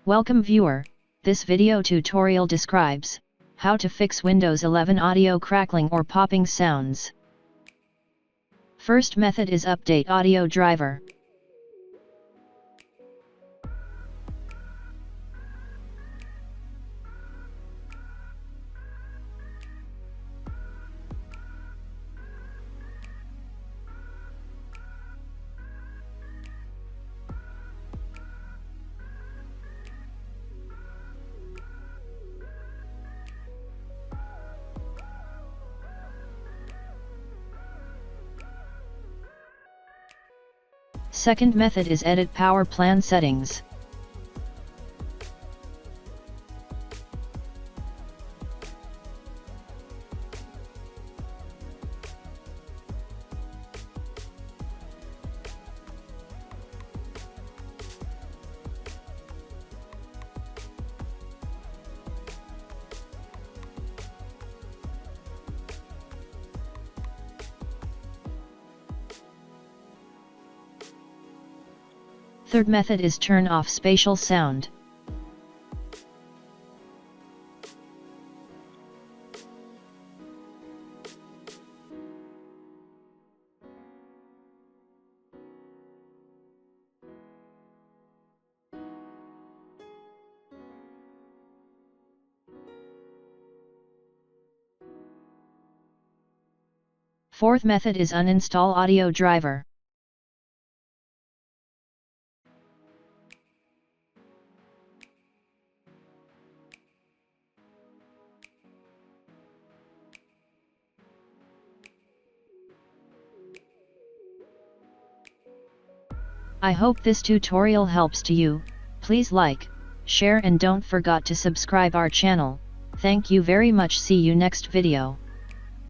Welcome viewer, this video tutorial describes how to fix Windows 11 audio crackling or popping sounds. First method is update audio driver. Second method is edit power plan settings. Third method is turn off spatial sound. Fourth method is uninstall audio driver. I hope this tutorial helps to you. Please like, share and don't forget to subscribe our channel. Thank you very much. See you next video.